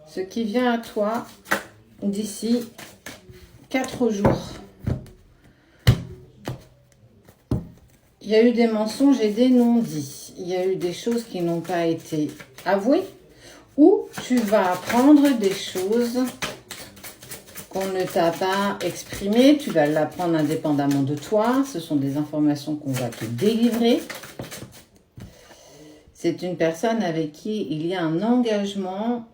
ce qui vient à toi d'ici 4 jours. Il y a eu des mensonges et des non-dits. Il y a eu des choses qui n'ont pas été avouées. Ou tu vas apprendre des choses qu'on ne t'a pas exprimées. Tu vas l'apprendre indépendamment de toi. Ce sont des informations qu'on va te délivrer. C'est une personne avec qui il y a un engagement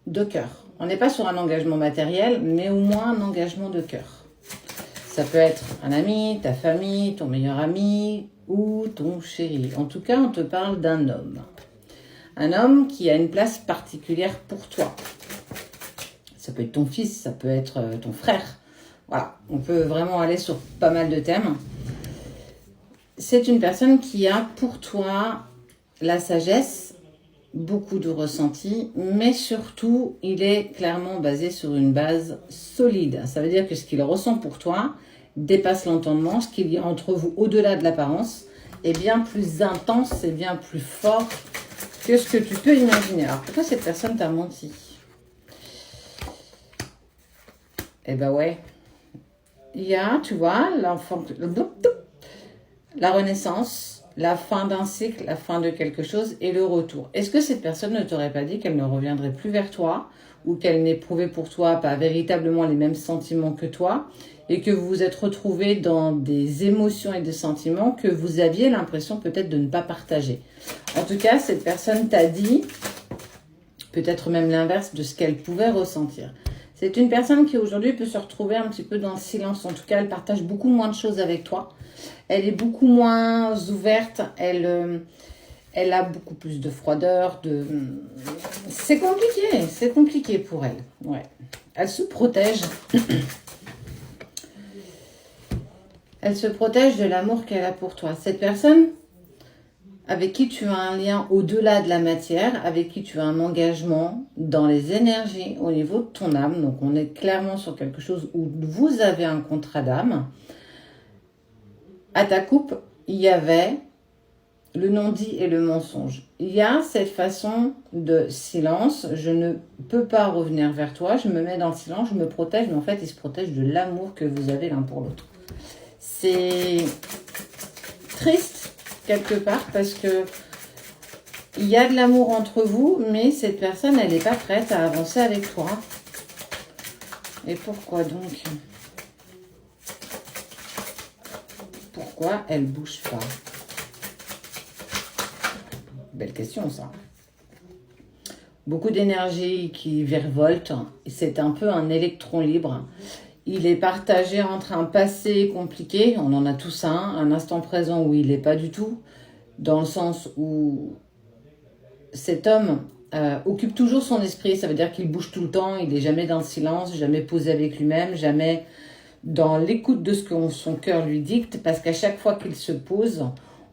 de cœur. On n'est pas sur un engagement matériel, mais au moins un engagement de cœur. Ça peut être un ami, ta famille, ton meilleur ami ou ton chéri. En tout cas, on te parle d'un homme. Un homme qui a une place particulière pour toi. Ça peut être ton fils, ça peut être ton frère. Voilà, on peut vraiment aller sur pas mal de thèmes. C'est une personne qui a pour toi la sagesse, beaucoup de ressenti, mais surtout, il est clairement basé sur une base solide. Ça veut dire que ce qu'il ressent pour toi dépasse l'entendement. Ce qu'il y a entre vous, au-delà de l'apparence, est bien plus intense et bien plus fort que ce que tu peux imaginer. Alors, pourquoi cette personne t'a menti? Eh ben ouais. Il y a, tu vois, la renaissance, la fin d'un cycle, la fin de quelque chose et le retour. Est-ce que cette personne ne t'aurait pas dit qu'elle ne reviendrait plus vers toi ou qu'elle n'éprouvait pour toi pas véritablement les mêmes sentiments que toi et que vous vous êtes retrouvés dans des émotions et des sentiments que vous aviez l'impression peut-être de ne pas partager? En tout cas, cette personne t'a dit peut-être même l'inverse de ce qu'elle pouvait ressentir. C'est une personne qui aujourd'hui peut se retrouver un petit peu dans le silence. En tout cas, elle partage beaucoup moins de choses avec toi. Elle est beaucoup moins ouverte. Elle a beaucoup plus de froideur. C'est compliqué pour elle. Ouais. Elle se protège. Elle se protège de l'amour qu'elle a pour toi. Cette personne avec qui tu as un lien au-delà de la matière, avec qui tu as un engagement dans les énergies au niveau de ton âme. Donc, on est clairement sur quelque chose où vous avez un contrat d'âme. À ta coupe, il y avait le non-dit et le mensonge. Il y a cette façon de silence. Je ne peux pas revenir vers toi. Je me mets dans le silence, je me protège. Mais en fait, il se protège de l'amour que vous avez l'un pour l'autre. C'est triste quelque part parce que il y a de l'amour entre vous, mais cette personne, elle n'est pas prête à avancer avec toi. Et pourquoi donc? Pourquoi elle ne bouge pas? Belle question, ça. Beaucoup d'énergie qui virevolte. C'est un peu un électron libre. Il est partagé entre un passé compliqué, on en a tous un instant présent où il n'est pas du tout, dans le sens où cet homme occupe toujours son esprit, ça veut dire qu'il bouge tout le temps, il n'est jamais dans le silence, jamais posé avec lui-même, jamais dans l'écoute de ce que son cœur lui dicte, parce qu'à chaque fois qu'il se pose,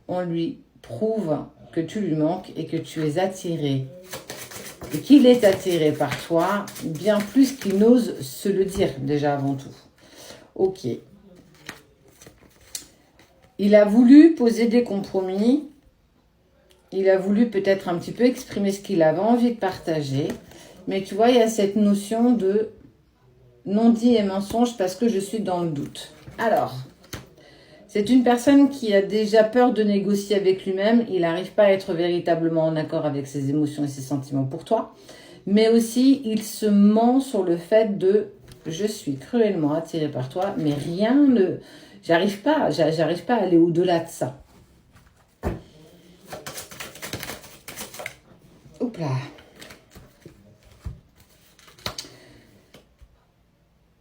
on lui prouve que tu lui manques et que tu es attiré. Et qu'il est attiré par toi, bien plus qu'il n'ose se le dire, déjà avant tout. Ok. Il a voulu poser des compromis. Il a voulu peut-être un petit peu exprimer ce qu'il avait envie de partager. Mais tu vois, il y a cette notion de non-dit et mensonge parce que je suis dans le doute. Alors, c'est une personne qui a déjà peur de négocier avec lui-même. Il n'arrive pas à être véritablement en accord avec ses émotions et ses sentiments pour toi. Mais aussi, il se ment sur le fait de « je suis cruellement attiré par toi », mais rien ne... J'arrive pas à aller au-delà de ça. Oups là.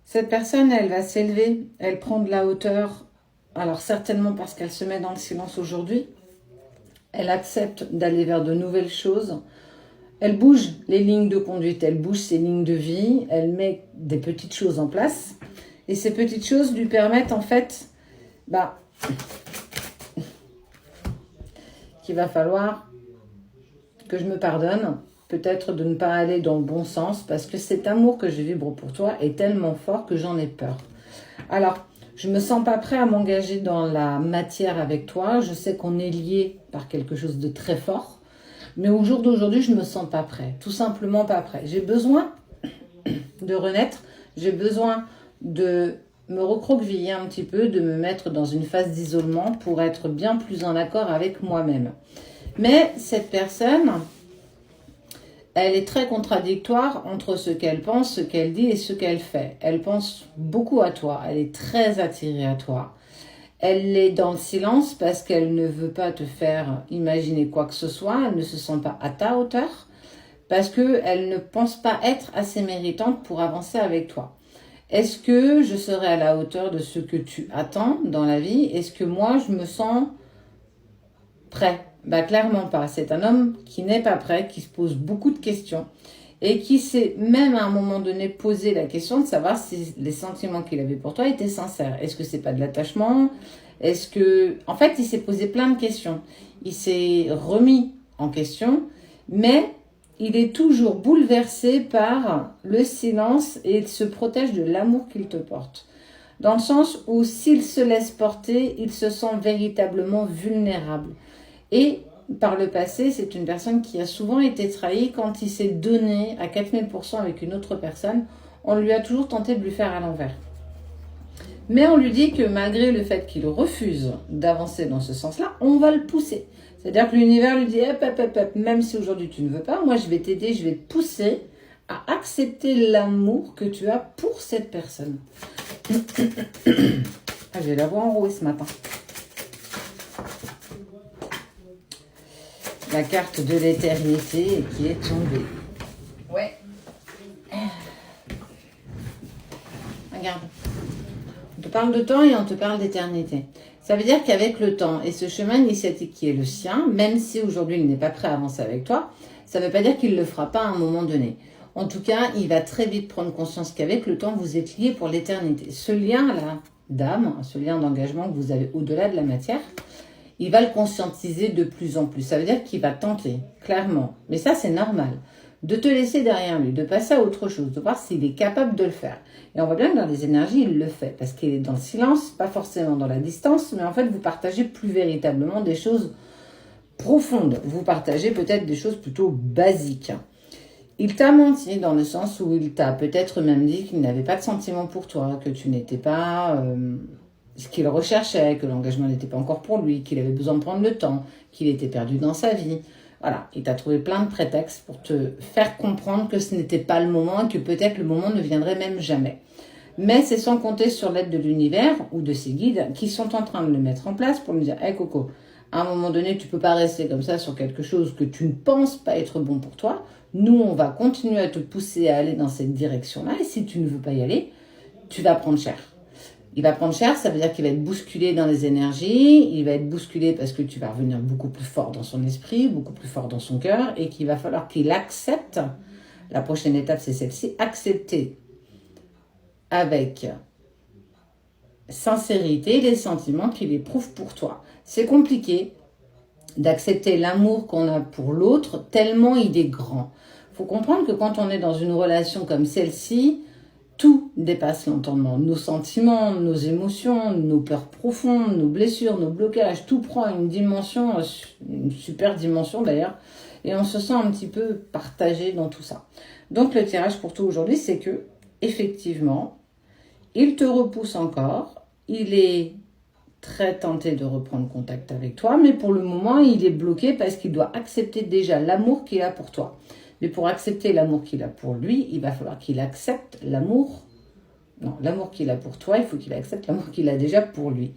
Cette personne, elle va s'élever, elle prend de la hauteur. Alors certainement parce qu'elle se met dans le silence aujourd'hui. Elle accepte d'aller vers de nouvelles choses. Elle bouge les lignes de conduite, elle bouge ses lignes de vie. Elle met des petites choses en place. Et ces petites choses lui permettent en fait qu'il va falloir que je me pardonne. Peut-être de ne pas aller dans le bon sens parce que cet amour que je vibre pour toi est tellement fort que j'en ai peur. Alors, je ne me sens pas prêt à m'engager dans la matière avec toi. Je sais qu'on est lié par quelque chose de très fort. Mais au jour d'aujourd'hui, je ne me sens pas prêt. Tout simplement pas prêt. J'ai besoin de renaître, j'ai besoin de me recroqueviller un petit peu, de me mettre dans une phase d'isolement pour être bien plus en accord avec moi-même. Mais cette personne, elle est très contradictoire entre ce qu'elle pense, ce qu'elle dit et ce qu'elle fait. Elle pense beaucoup à toi, elle est très attirée à toi. Elle est dans le silence parce qu'elle ne veut pas te faire imaginer quoi que ce soit, elle ne se sent pas à ta hauteur, parce qu'elle ne pense pas être assez méritante pour avancer avec toi. Est-ce que je serai à la hauteur de ce que tu attends dans la vie? Est-ce que moi, je me sens prêt? Clairement pas. C'est un homme qui n'est pas prêt, qui se pose beaucoup de questions et qui s'est même à un moment donné posé la question de savoir si les sentiments qu'il avait pour toi étaient sincères. Est-ce que c'est pas de l'attachement? Est-ce que... En fait, il s'est posé plein de questions. Il s'est remis en question, mais il est toujours bouleversé par le silence et il se protège de l'amour qu'il te porte. Dans le sens où s'il se laisse porter, il se sent véritablement vulnérable. Et par le passé, c'est une personne qui a souvent été trahie quand il s'est donné à 4000% avec une autre personne. On lui a toujours tenté de lui faire à l'envers. Mais on lui dit que malgré le fait qu'il refuse d'avancer dans ce sens-là, on va le pousser. C'est-à-dire que l'univers lui dit, même si aujourd'hui tu ne veux pas, moi je vais t'aider, je vais te pousser à accepter l'amour que tu as pour cette personne. J'ai la voix enrouée ce matin. La carte de l'éternité qui est tombée. Ouais. Regarde. On te parle de temps et on te parle d'éternité. Ça veut dire qu'avec le temps et ce chemin initiatique qui est le sien, même si aujourd'hui il n'est pas prêt à avancer avec toi, ça ne veut pas dire qu'il ne le fera pas à un moment donné. En tout cas, il va très vite prendre conscience qu'avec le temps, vous êtes liés pour l'éternité. Ce lien-là d'âme, ce lien d'engagement que vous avez au-delà de la matière, il va le conscientiser de plus en plus. Ça veut dire qu'il va tenter, clairement. Mais ça, c'est normal. De te laisser derrière lui, de passer à autre chose, de voir s'il est capable de le faire. Et on voit bien que dans les énergies, il le fait. Parce qu'il est dans le silence, pas forcément dans la distance, mais en fait, vous partagez plus véritablement des choses profondes. Vous partagez peut-être des choses plutôt basiques. Il t'a menti dans le sens où il t'a peut-être même dit qu'il n'avait pas de sentiment pour toi, que tu n'étais pas... ce qu'il recherchait, que l'engagement n'était pas encore pour lui, qu'il avait besoin de prendre le temps, qu'il était perdu dans sa vie. Voilà, il t'a trouvé plein de prétextes pour te faire comprendre que ce n'était pas le moment et que peut-être le moment ne viendrait même jamais. Mais c'est sans compter sur l'aide de l'univers ou de ses guides qui sont en train de le mettre en place pour me dire « Hey Coco, à un moment donné, tu ne peux pas rester comme ça sur quelque chose que tu ne penses pas être bon pour toi. Nous, on va continuer à te pousser à aller dans cette direction-là et si tu ne veux pas y aller, tu vas prendre cher. » Il va prendre cher, ça veut dire qu'il va être bousculé dans les énergies, il va être bousculé parce que tu vas revenir beaucoup plus fort dans son esprit, beaucoup plus fort dans son cœur, et qu'il va falloir qu'il accepte, la prochaine étape c'est celle-ci, accepter avec sincérité les sentiments qu'il éprouve pour toi. C'est compliqué d'accepter l'amour qu'on a pour l'autre, tellement il est grand. Il faut comprendre que quand on est dans une relation comme celle-ci, tout dépasse l'entendement. Nos sentiments, nos émotions, nos peurs profondes, nos blessures, nos blocages, tout prend une dimension, une super dimension d'ailleurs, et on se sent un petit peu partagé dans tout ça. Donc le tirage pour tout aujourd'hui, c'est que, effectivement, il te repousse encore, il est très tenté de reprendre contact avec toi, mais pour le moment, il est bloqué parce qu'il doit accepter déjà l'amour qu'il a pour toi. Mais pour accepter l'amour qu'il a pour lui, il va falloir qu'il accepte l'amour. Non, l'amour qu'il a pour toi, il faut qu'il accepte l'amour qu'il a déjà pour lui.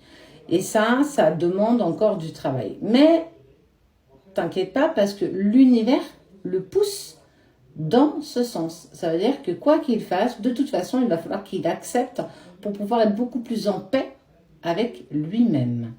Et ça demande encore du travail. Mais t'inquiète pas parce que l'univers le pousse dans ce sens. Ça veut dire que quoi qu'il fasse, de toute façon, il va falloir qu'il accepte pour pouvoir être beaucoup plus en paix avec lui-même.